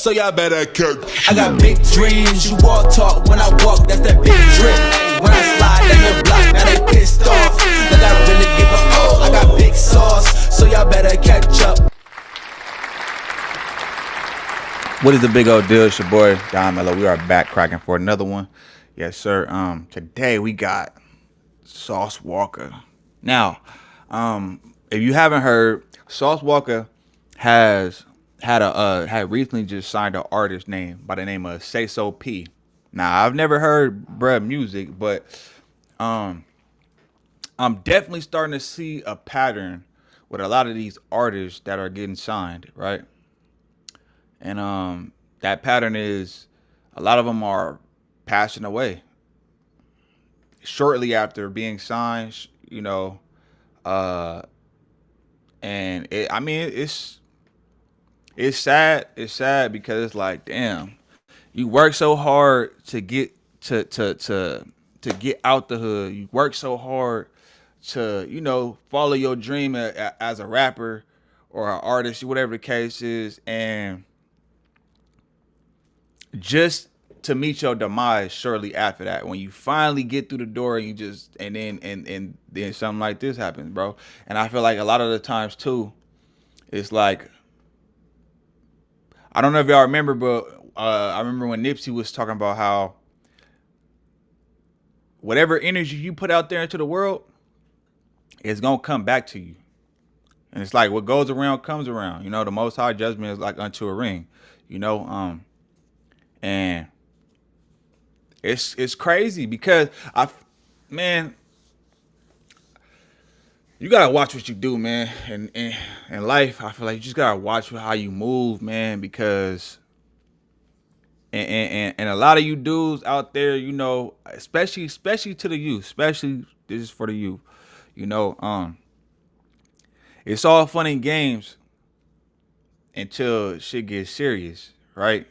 so y'all better cook. I got big dreams, you walk talk when I walk, that's that big drip. When I slide down your block, now they pissed off. Like I really give a I got big sauce, so y'all better catch up. What is the big old deal? It's your boy Don Mello. We are back cracking for another one. Yes, sir. Today we got Sauce Walka. Now, if you haven't heard, Sauce Walka had recently just signed an artist name by the name of Sayso P. Now, I've never heard bruh music, but I'm definitely starting to see a pattern with a lot of these artists that are getting signed, right? And that pattern is a lot of them are passing away shortly after being signed, you know. And it's sad. It's sad because it's like, damn, you work so hard to get to get out the hood. You work so hard to, you know, follow your dream as a rapper or an artist, whatever the case is, and just to meet your demise shortly after that, when you finally get through the door and you just and then something like this happens, bro. And I feel like a lot of the times too, it's like, I don't know if y'all remember, but I remember when Nipsey was talking about how whatever energy you put out there into the world, it's gonna come back to you. And it's like what goes around comes around. You know, the Most High judgment is like unto a ring. You know, and it's crazy because man, you gotta watch what you do, man. And in life, I feel like you just gotta watch how you move, man, because and a lot of you dudes out there, you know, especially to the youth, especially this is for the youth, you know, it's all fun and games until shit gets serious, right?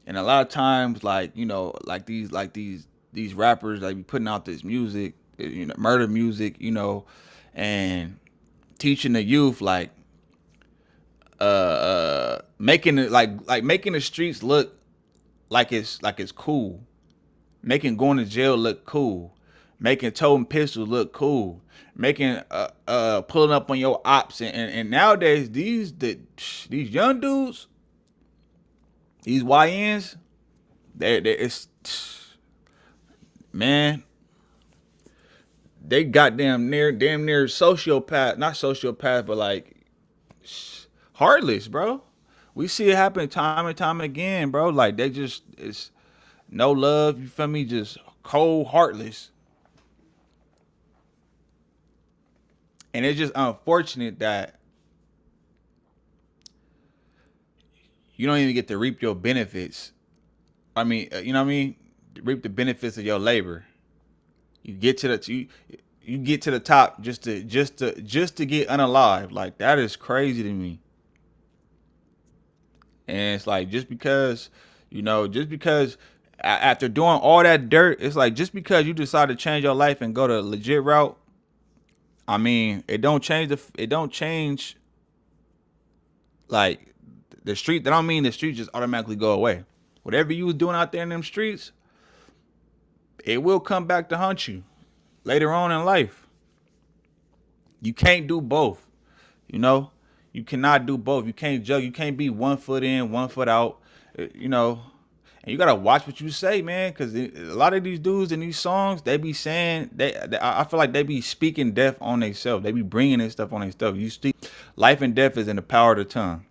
And a lot of times, like, you know, like these rappers, like, be putting out this music, you know, murder music, you know, and teaching the youth, like, making it like making the streets look like it's cool, making going to jail look cool, making toting pistols look cool, making pulling up on your ops, and nowadays these young dudes, these YNs, it's, man, they damn near sociopath, not sociopath, but like heartless, bro. We see it happen time and time again, bro. Like they just, it's no love, you feel me? Just cold, heartless. And it's just unfortunate that you don't even get to reap your benefits. I mean, you know what I mean? Reap the benefits of your labor. You get to the you get to the top just to get unalive. Like, that is crazy to me. And it's like, just because, you know, just because after doing all that dirt, it's like, just because you decide to change your life and go the legit route, I mean, it don't change like the street. That don't mean the street just automatically go away. Whatever you was doing out there in them streets, it will come back to haunt you later on in life. You can't do both, you know? You cannot do both. You can't juggle. You can't be 1 foot in, 1 foot out, you know? And you got to watch what you say, man, because a lot of these dudes in these songs, they be saying, I feel like they be speaking death on themselves. They be bringing this stuff on themselves. You speak, life and death is in the power of the tongue.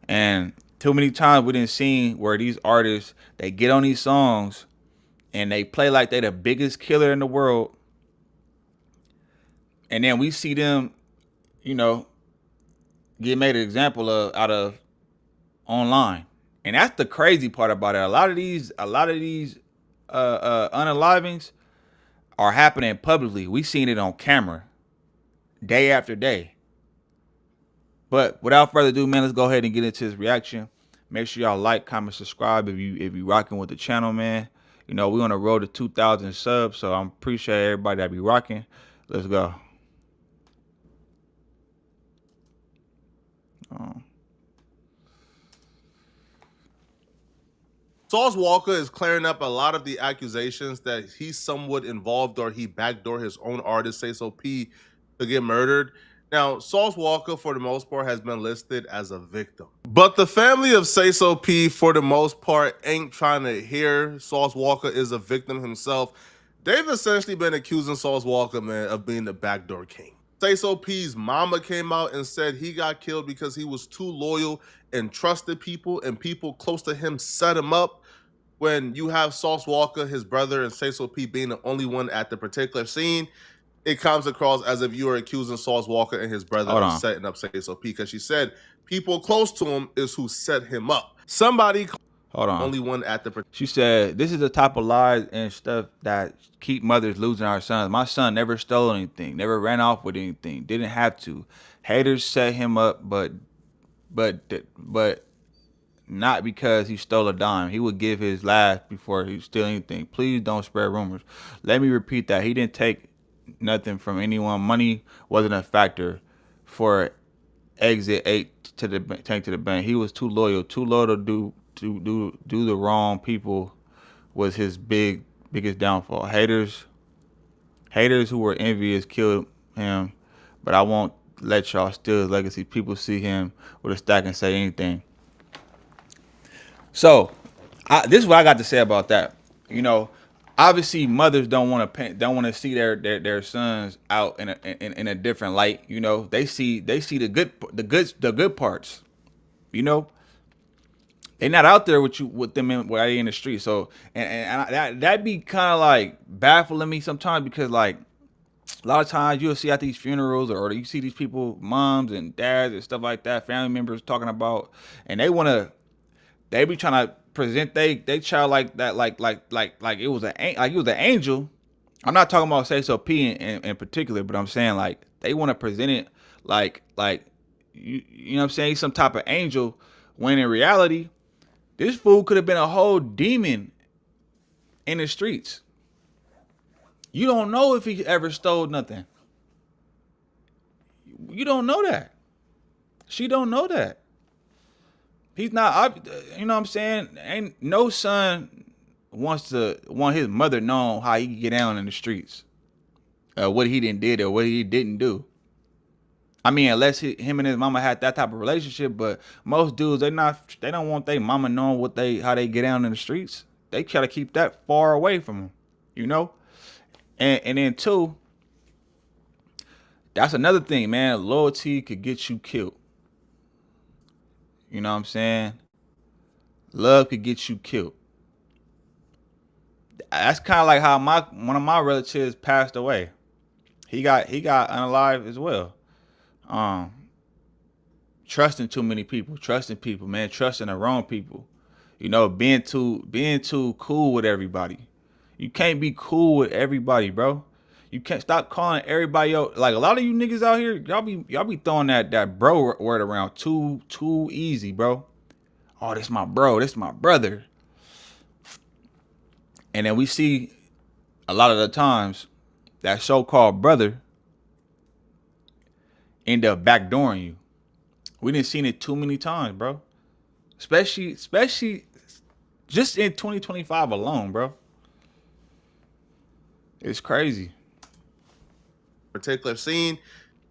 And too many times we didn't see where these artists, they get on these songs and they play like they the biggest killer in the world. And then we see them, you know, get made an example of out of online. And that's the crazy part about it. A lot of these unalivings are happening publicly. We seen it on camera day after day. But without further ado, man, let's go ahead and get into this reaction. Make sure y'all like, comment, subscribe if you rocking with the channel, man. You know, we on the road to 2,000 subs, so I'm appreciate everybody that be rocking. Let's go. Sauce Walka is clearing up a lot of the accusations that he's somewhat involved or he backdoored his own artist, Sayso P, to get murdered. Now, Sauce Walka, for the most part, has been listed as a victim. But the family of Sayso P, for the most part, ain't trying to hear Sauce Walka is a victim himself. They've essentially been accusing Sauce Walka, man, of being the backdoor king. Sayso P's mama came out and said he got killed because he was too loyal and trusted people, and people close to him set him up. When you have Sauce Walka, his brother, and Sayso P being the only one at the particular scene, it comes across as if you are accusing Sauce Walka and his brother of setting up Sayso P, because she said people close to him is who set him up. Somebody, only one at the. She said, this is the type of lies and stuff that keep mothers losing our sons. My son never stole anything, never ran off with anything, didn't have to. Haters set him up, but not because he stole a dime. He would give his last before he steal anything. Please don't spread rumors. Let me repeat that. He didn't take nothing from anyone. Money wasn't a factor for exit 8 to the tank to the bank. He was too loyal to do the wrong people was his biggest downfall. Haters who were envious killed him, but I won't let y'all steal his legacy. People see him with a stack and say anything. So, this is what I got to say about that. You know, obviously mothers don't want to see their sons out in a different light. You know, they see the good parts. You know, they're not out there with them while they in the street. So, and that be kind of like baffling me sometimes, because like a lot of times you'll see at these funerals or you see these people, moms and dads and stuff like that, family members talking about, and they be trying to present they child like that, like it was an angel. I'm not talking about Sayso P in particular, but I'm saying like they want to present it like you know what I'm saying, some type of angel, when in reality, this fool could have been a whole demon in the streets. You don't know if he ever stole nothing. You don't know that. She don't know that. He's not, you know what I'm saying? Ain't no son want his mother know how he can get down in the streets, what he did or what he didn't do. I mean, unless him and his mama had that type of relationship, but most dudes, they don't want their mama knowing how they get down in the streets. They try to keep that far away from them, you know? And then two, that's another thing, man. Loyalty could get you killed. You know what I'm saying? Love could get you killed. That's kind of like how one of my relatives passed away. He got unalive as well. Trusting too many people, trusting the wrong people. You know, being too cool with everybody. You can't be cool with everybody, bro. You can't stop calling everybody out. Like a lot of you niggas out here, y'all be throwing that bro word around too easy, bro. Oh, this my bro, this my brother. And then we see a lot of the times that so-called brother end up backdooring you. We done seen it too many times, bro. Especially just in 2025 alone, bro. It's crazy. Particular scene,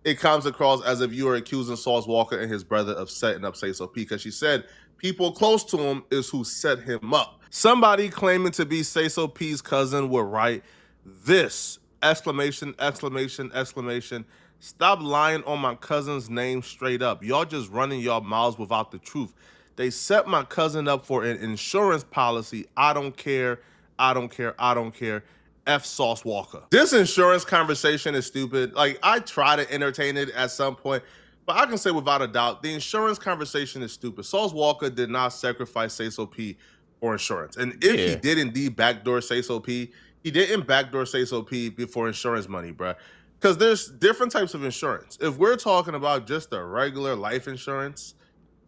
it comes across as if you are accusing Sauce Walka and his brother of setting up Sayso P, because she said people close to him is who set him up. Somebody claiming to be Sayso P's cousin would write this, exclamation, exclamation, exclamation. Stop lying on my cousin's name straight up. Y'all just running y'all mouths without the truth. They set my cousin up for an insurance policy. I don't care. I don't care. I don't care. F Sauce Walka. This insurance conversation is stupid. Like, I try to entertain it at some point, but I can say without a doubt, the insurance conversation is stupid. Sauce Walka did not sacrifice Sayso P for insurance. And if he did indeed backdoor Sayso P, he didn't backdoor Sayso P before insurance money, bruh. Because there's different types of insurance. If we're talking about just the regular life insurance,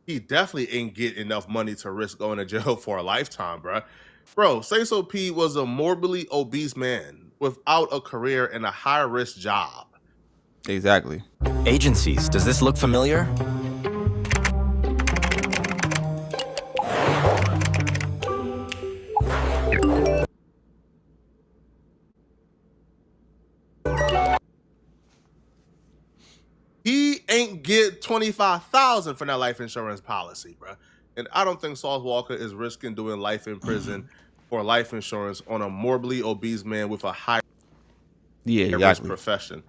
he definitely ain't get enough money to risk going to jail for a lifetime, bruh. Bro, Sayso P was a morbidly obese man without a career and a high-risk job. Exactly. Agencies, does this look familiar? get $25,000 for that life insurance policy, bro. And I don't think Sauce Walka is risking doing life in prison for life insurance on a morbidly obese man with a high risk profession.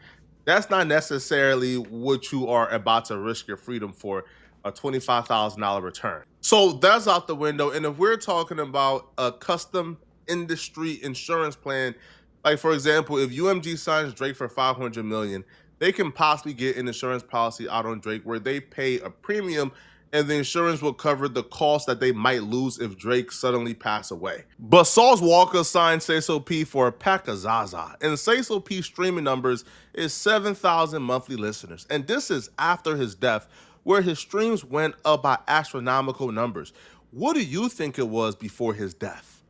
That's not necessarily what you are about to risk your freedom for, a $25,000 return. So that's out the window. And if we're talking about a custom industry insurance plan, like for example, if UMG signs Drake for $500 million, they can possibly get an insurance policy out on Drake where they pay a premium and the insurance will cover the cost that they might lose if Drake suddenly passed away. But Sauce Walka signed Sayso P for a pack of Zaza, and Sayso P's streaming numbers is 7,000 monthly listeners. And this is after his death, where his streams went up by astronomical numbers. What do you think it was before his death?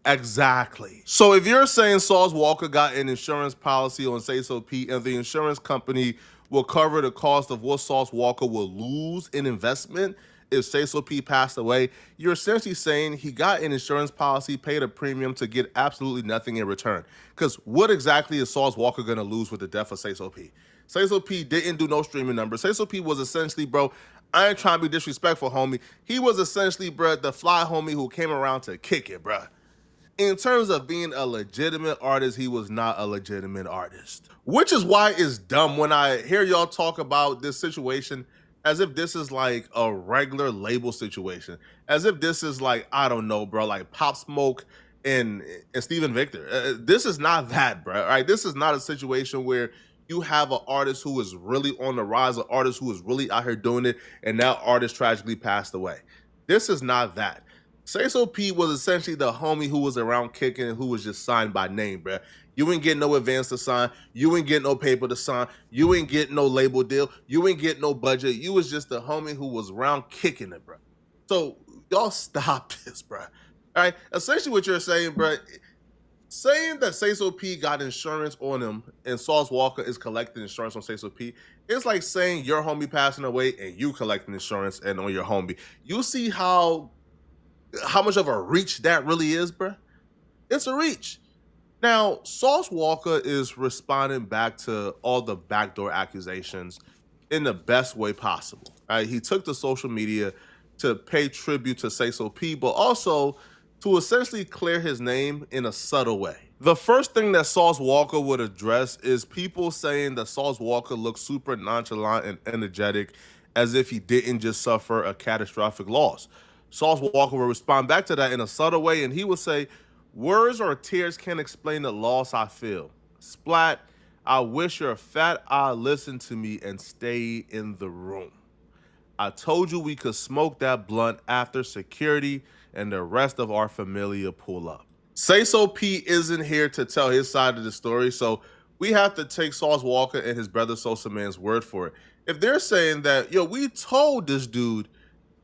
Exactly. So if you're saying Sauce Walka got an insurance policy on Sayso P and the insurance company will cover the cost of what Sauce Walka will lose in investment if Sayso P passed away, you're essentially saying he got an insurance policy, paid a premium to get absolutely nothing in return. Because what exactly is Sauce Walka going to lose with the death of Sayso P? Sayso P didn't do no streaming numbers. Sayso P was essentially, bro, I ain't trying to be disrespectful, homie. He was essentially, bro, the fly homie who came around to kick it, bro. In terms of being a legitimate artist, he was not a legitimate artist. Which is why it's dumb when I hear y'all talk about this situation as if this is like a regular label situation. As if this is like, I don't know, bro, like Pop Smoke and Steven Victor. This is not that, bro, all right? This is not a situation where you have an artist who is really on the rise, an artist who is really out here doing it, and that artist tragically passed away. This is not that. Sayso P was essentially the homie who was around kicking and who was just signed by name, bro. You ain't get no advance to sign. You ain't get no paper to sign. You ain't get no label deal. You ain't get no budget. You was just the homie who was around kicking it, bro. So y'all stop this, bro. All right? Essentially what you're saying, bro, saying that Sayso P got insurance on him and Sauce Walka is collecting insurance on Sayso P, it's like saying your homie passing away and you collecting insurance and on your homie. You see how much of a reach that really is, bro? It's a reach. Now, Sauce Walka is responding back to all the backdoor accusations in the best way possible. Right? He took to social media to pay tribute to Sayso P, but also to essentially clear his name in a subtle way. The first thing that Sauce Walka would address is people saying that Sauce Walka looks super nonchalant and energetic as if he didn't just suffer a catastrophic loss. Sauce Walka will respond back to that in a subtle way, and he will say, words or tears can't explain the loss I feel. Splat, I wish your fat eye listened to me and stay in the room. I told you we could smoke that blunt after security and the rest of our familia pull up. Sayso P isn't here to tell his side of the story, so we have to take Sauce Walka and his brother Sosa Man's word for it. If they're saying that, yo, we told this dude,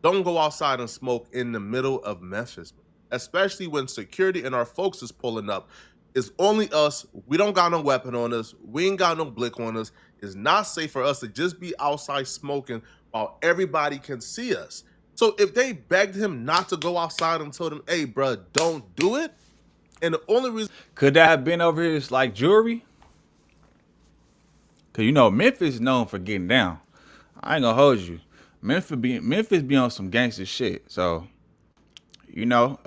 don't go outside and smoke in the middle of Memphis, especially when security and our folks is pulling up. It's only us. We don't got no weapon on us. We ain't got no blick on us. It's not safe for us to just be outside smoking while everybody can see us. So if they begged him not to go outside and told him, hey, bro, don't do it, and the only reason... Could that have been over his, like, jewelry? Because, you know, Memphis is known for getting down. I ain't gonna hold you. Memphis be on some gangster shit. So, you know,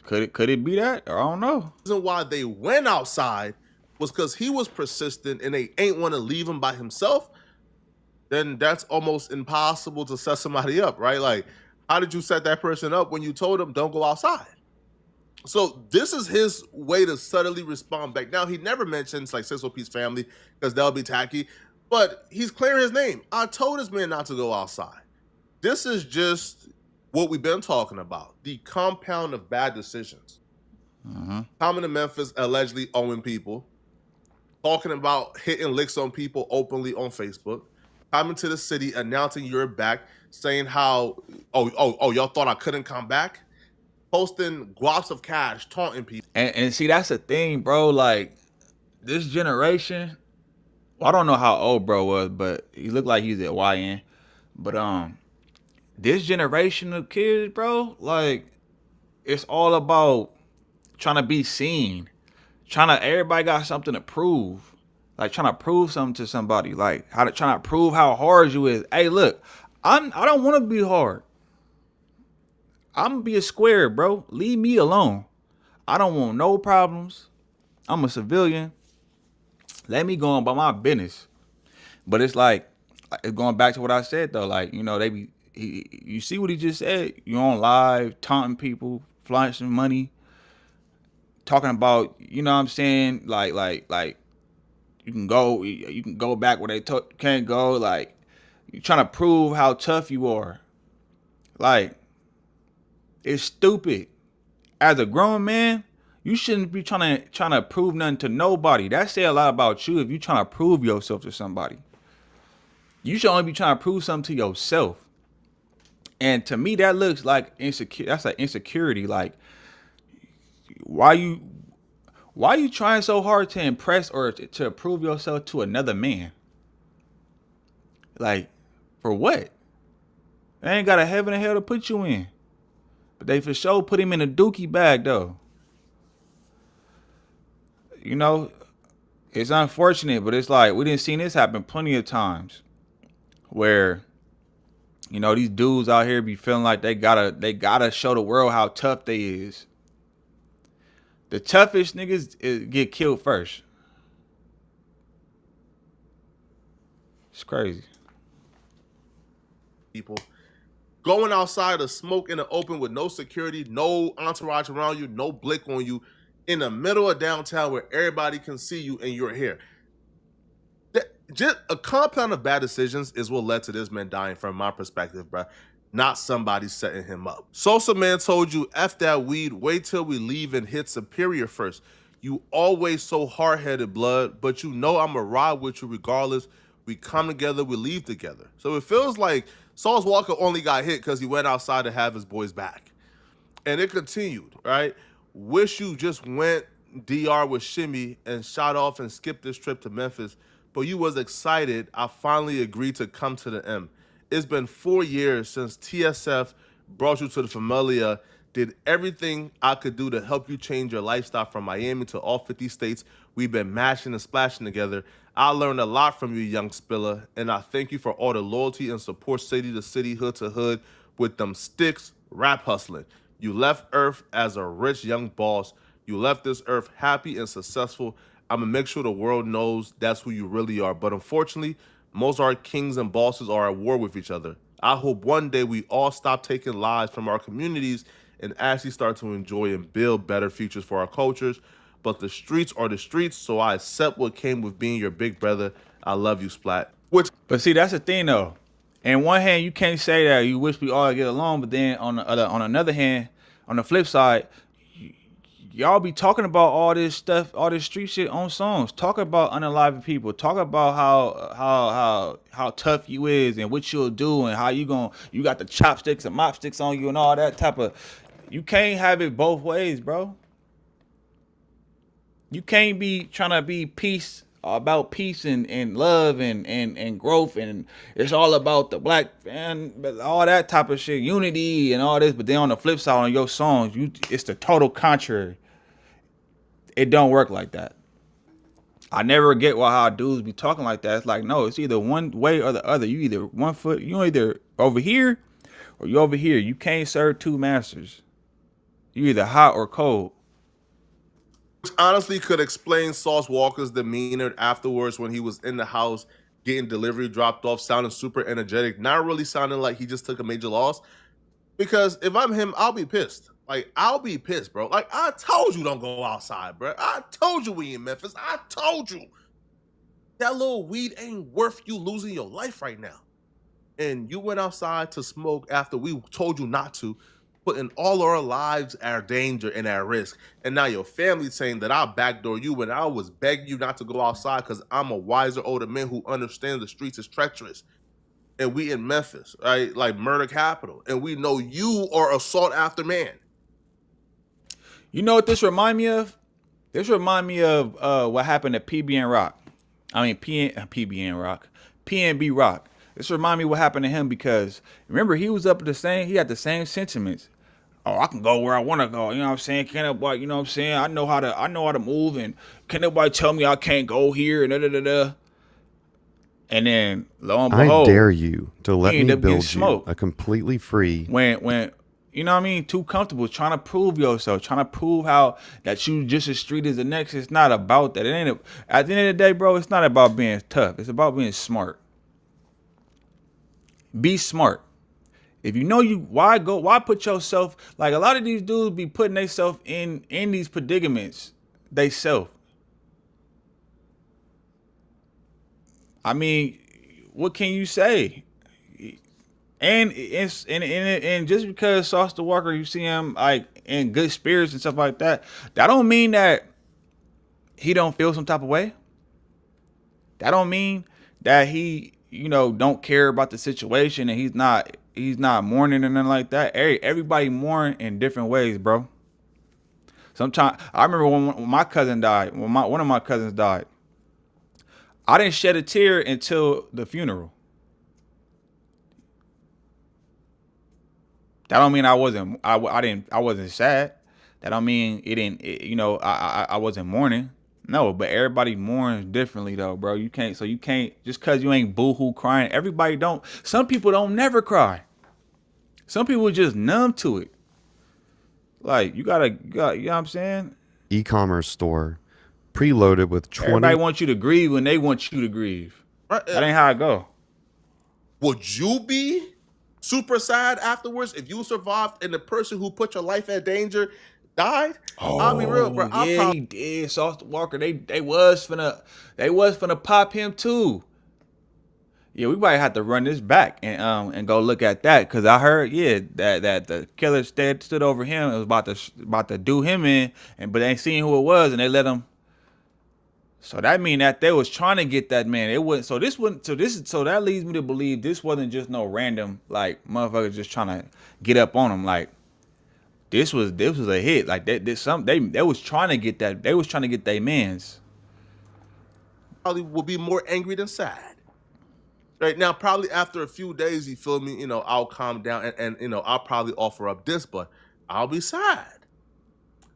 could it be that? I don't know. The reason why they went outside was because he was persistent and they ain't want to leave him by himself. Then that's almost impossible to set somebody up, right? Like, how did you set that person up when you told him don't go outside? So this is his way to subtly respond back. Now, he never mentions like Sayso P's family because they'll be tacky. But he's clearing his name. I told this man not to go outside. This is just what we've been talking about. The compound of bad decisions. Coming to Memphis, allegedly owing people. Talking about hitting licks on people openly on Facebook. Coming to the city, announcing you're back. Saying how, y'all thought I couldn't come back? Posting guaps of cash, taunting people. And see, that's the thing, bro. Like, this generation... Well, I don't know how old bro was, but he looked like he's at YN. But this generation of kids, bro, like, it's all about trying to be seen. Everybody got something to prove. like trying to prove something to somebody, like trying to prove how hard you is. Hey, look, I don't want to be hard. I'm gonna be a square, bro. Leave me alone. I don't want no problems. I'm a civilian. Let me go on about my business. But it's like, it's going back to what I said though. Like, you know, you see what he just said. You on live taunting people, flashing money, talking about, you know what I'm saying? Like you can go back where they can't go. Like, you trying to prove how tough you are. Like, it's stupid. As a grown man, you shouldn't be trying to prove nothing to nobody. That say a lot about you if you trying to prove yourself to somebody. You should only be trying to prove something to yourself. And to me, that looks like insecure. That's like insecurity. Like, why you trying so hard to impress or to prove yourself to another man? Like, for what? They ain't got a heaven and hell to put you in. But they for sure put him in a dookie bag though. You know, it's unfortunate, but it's like we didn't see this happen plenty of times. Where, you know, these dudes out here be feeling like they gotta show the world how tough they is. The toughest niggas get killed first. It's crazy. People going outside to smoke in the open with no security, no entourage around you, no blick on you, in the middle of downtown where everybody can see you and you're here. Just a compound of bad decisions is what led to this man dying from my perspective, bro. Not somebody setting him up. Sosa man told you, F that weed, wait till we leave and hit Superior first. You always so hard-headed, blood, but you know I'ma ride with you regardless. We come together, we leave together. So it feels like Sauce Walka only got hit because he went outside to have his boys back. And it continued, right? Wish you just went DR with Shimmy and shot off and skipped this trip to Memphis, but you was excited. I finally agreed to come to the M. It's been 4 years since TSF brought you to the Familia, did everything I could do to help you change your lifestyle from Miami to all 50 states. We've been mashing and splashing together. I learned a lot from you, young Spiller, and I thank you for all the loyalty and support city to city, hood to hood, with them sticks, rap hustling. You left Earth as a rich young boss. You left this earth happy and successful. I'm gonna make sure the world knows that's who you really are. But unfortunately, most of our kings and bosses are at war with each other. I hope one day we all stop taking lives from our communities and actually start to enjoy and build better futures for our cultures. But the streets are the streets, so I accept what came with being your big brother. I love you, Splat. But see, that's the thing though. On one hand, you can't say that you wish we all get along, but then on another hand, on the flip side, y'all be talking about all this stuff, all this street shit on songs. Talk about unaliving people. Talk about how tough you is and what you'll do and how you got the chopsticks and mopsticks on you and all that type of. You can't have it both ways, bro. You can't be trying to be about peace and love and growth, and it's all about the black and all that type of shit, unity and all this. But then on the flip side, on your songs, it's the total contrary. It don't work like that. I never get how dudes be talking like that. It's like, no, it's either one way or the other. You either over here or you over here. You can't serve two masters. You either hot or cold. Which honestly could explain Sauce Walka's demeanor afterwards when he was in the house getting delivery dropped off, sounding super energetic, not really sounding like he just took a major loss. Because if I'm him, I'll be pissed. Like, I'll be pissed, bro. Like, I told you don't go outside, bro. I told you we in Memphis. I told you. That little weed ain't worth you losing your life right now. And you went outside to smoke after we told you not to, putting all our lives at danger and at risk. And now your family's saying that I'll backdoor you when I was begging you not to go outside because I'm a wiser, older man who understands the streets is treacherous. And we in Memphis, right? Like murder capital. And we know you are a sought after man. You know what this remind me of? This remind me of what happened at PNB Rock. This remind me what happened to him because remember he was he had the same sentiments. oh, I can go where I want to go. You know what I'm saying? Can't nobody, you know what I'm saying? I know how to move, and can't nobody tell me I can't go here and da da da da. And then lo and I behold, dare you to let end me up getting build you smoked. a completely free. When you know what I mean, too comfortable, trying to prove yourself, trying to prove how that you just as street as the next. It's not about that. It ain't. At the end of the day, bro, it's not about being tough. It's about being smart. Be smart. If you know you, why put yourself, like a lot of these dudes be putting themselves in these predicaments they self. I mean, what can you say? And just because Sauce the Walker, you see him like in good spirits and stuff like that, that don't mean that he don't feel some type of way. That don't mean that he, you know, don't care about the situation and he's not mourning or nothing like that. Everybody mourn in different ways, bro. Sometimes I remember when my cousin died, one of my cousins died. I didn't shed a tear until the funeral. That don't mean I wasn't sad. That don't mean I wasn't mourning. No, but everybody mourns differently though, bro. You can't just cause you ain't boohoo crying. Everybody don't. Some people don't never cry. Some people just numb to it. Like you gotta, you know what I'm saying? E-commerce store preloaded with 20. Everybody wants you to grieve when they want you to grieve. Right? That ain't how it go. Would you be super sad afterwards if you survived and the person who put your life at danger died? I'll be real, bro. Oh, yeah, he did. Sauce Walker, they was finna pop him too. Yeah, we might have to run this back and go look at that, because I heard that the killer stood over him. It was about to do him in, but they ain't seen who it was, and they let him. So that mean that they was trying to get that man. It wasn't. So that leads me to believe this wasn't just no random like motherfuckers just trying to get up on him. Like this was a hit. Like they was trying to get that. They was trying to get their mans. probably will be more angry than sad. Right now, probably after a few days, you feel me, I'll calm down and I'll probably offer up this, but I'll be sad.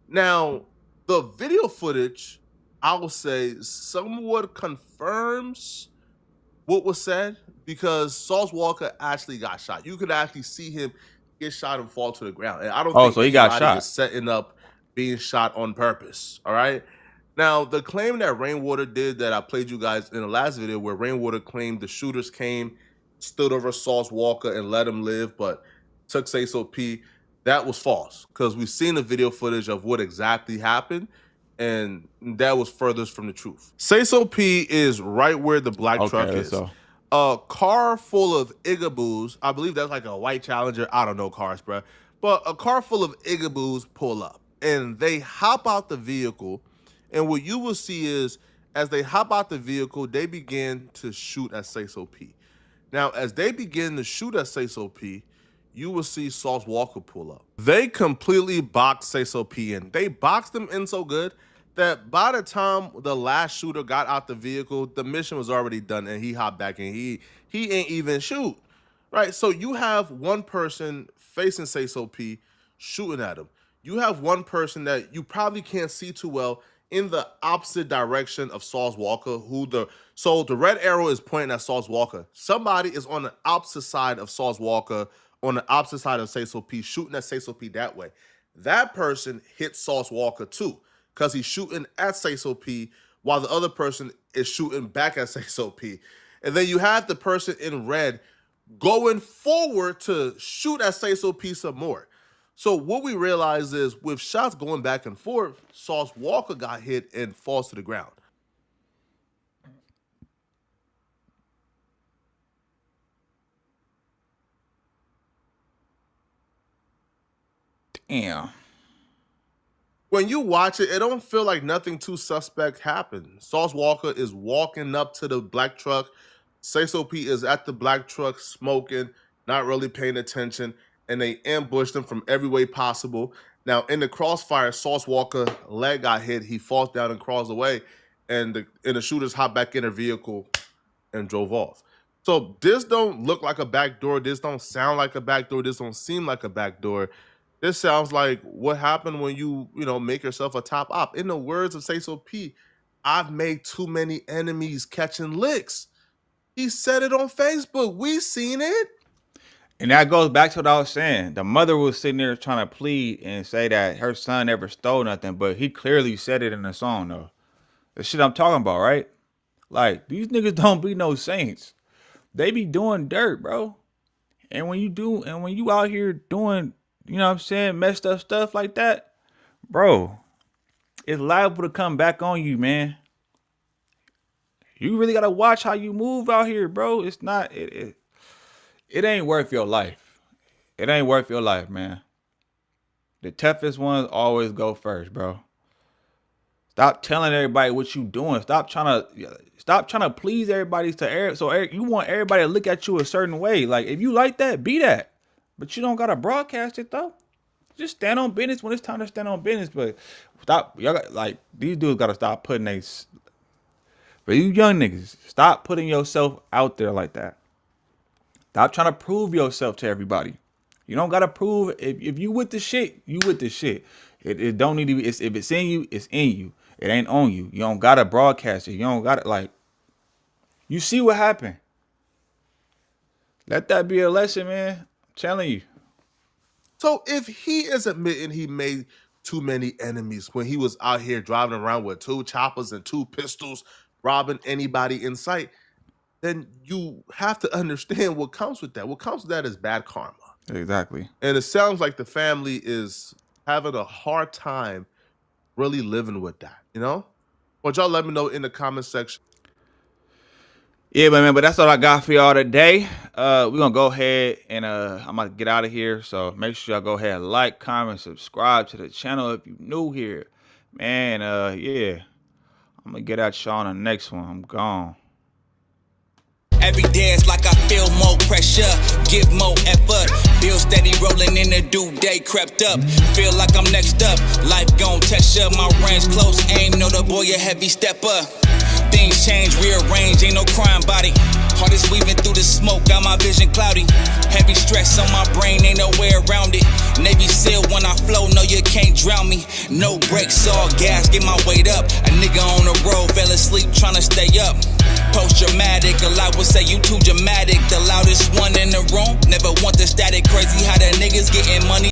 Now, the video footage, I will say, somewhat confirms what was said because Sauce Walker actually got shot. You could actually see him get shot and fall to the ground. And I don't think So he got anybody shot. is setting up being shot on purpose. All right. Now, the claim that Rainwater did that I played you guys in the last video where Rainwater claimed the shooters came, stood over Sauce Walker and let him live, but took Sayso P, that was false because we've seen the video footage of what exactly happened, and that was furthest from the truth. Sayso P is right where the black truck is. So A car full of Igaboos, I believe that's like a white Challenger, I don't know cars, bro, but a car full of Igaboos pull up, and they hop out the vehicle, and what you will see is, as they hop out the vehicle, they begin to shoot at Sayso P. Now, as they begin to shoot at Sayso P, you will see Sauce Walker pull up. They completely boxed Sayso P in. They boxed him in so good that by the time the last shooter got out the vehicle, the mission was already done and he hopped back in. He ain't even shoot. Right? So you have one person facing Sayso P shooting at him. You have one person that you probably can't see too well in the opposite direction of Sauce Walker, so the red arrow is pointing at Sauce Walker. Somebody is on the opposite side of Sauce Walker, on the opposite side of Sayso P, shooting at Sayso P that way. That person hits Sauce Walker too, because he's shooting at Sayso P while the other person is shooting back at Sayso P. And then you have the person in red going forward to shoot at Sayso P some more. So what we realize is with shots going back and forth, Sauce Walker got hit and falls to the ground. damn. When you watch it, it don't feel like nothing too suspect happened. Sauce Walker is walking up to the black truck. Sayso P is at the black truck smoking, not really paying attention, and they ambushed him from every way possible. Now, in the crossfire, Sauce Walker leg got hit. He falls down and crawls away, and the shooters hop back in their vehicle and drove off. So this don't look like a backdoor. This don't sound like a backdoor. This don't seem like a backdoor. This sounds like what happened when you make yourself a top op. In the words of Sayso P, I've made too many enemies catching licks. He said it on Facebook. We seen it. And that goes back to what I was saying. The mother was sitting there trying to plead and say that her son never stole nothing, but he clearly said it in the song, though. The shit I'm talking about, right? Like, these niggas don't be no saints. They be doing dirt, bro. And when you out here doing, you know what I'm saying, messed up stuff like that, bro, it's liable to come back on you, man. You really gotta watch how you move out here, bro. It's not, it ain't worth your life. It ain't worth your life, man. The toughest ones always go first, bro. Stop telling everybody what you doing. Stop trying to please everybody you want everybody to look at you a certain way. Like, if you like that, be that. But you don't gotta broadcast it though. Just stand on business when it's time to stand on business. But these dudes gotta stop putting for you young niggas, stop putting yourself out there like that. Stop trying to prove yourself to everybody. You don't gotta prove if you with the shit, you with the shit. It don't need to be. If it's in you, it's in you. It ain't on you. You don't gotta broadcast it. You don't gotta You see what happened. Let that be a lesson, man. I'm telling you. So if he is admitting he made too many enemies when he was out here driving around with 2 choppers and 2 pistols, robbing anybody in sight, then you have to understand what comes with that. What comes with that is bad karma. Exactly. And it sounds like the family is having a hard time really living with that, But y'all let me know in the comment section. Yeah, man, but that's all I got for y'all today. We're going to go ahead and I'm going to get out of here. So make sure y'all go ahead and like, comment, subscribe to the channel if you're new here. Man, yeah. I'm going to get at y'all on the next one. I'm gone. Every day it's like I feel more pressure, give more effort. Bill steady rolling in the due day crept up. Feel like I'm next up, life gon' test ya. My range close, aim, know the boy a heavy stepper. Things change, rearrange, ain't no crime body. Heart is weaving through the smoke, got my vision cloudy. Heavy stress on my brain, ain't no way around it. Navy SEAL when I flow, no you can't drown me. No brakes, all gas, get my weight up. A nigga on the road, fell asleep tryna stay up. Post-dramatic, a lot would say you too dramatic. The loudest one in the room, never want the static. Crazy how the niggas getting money.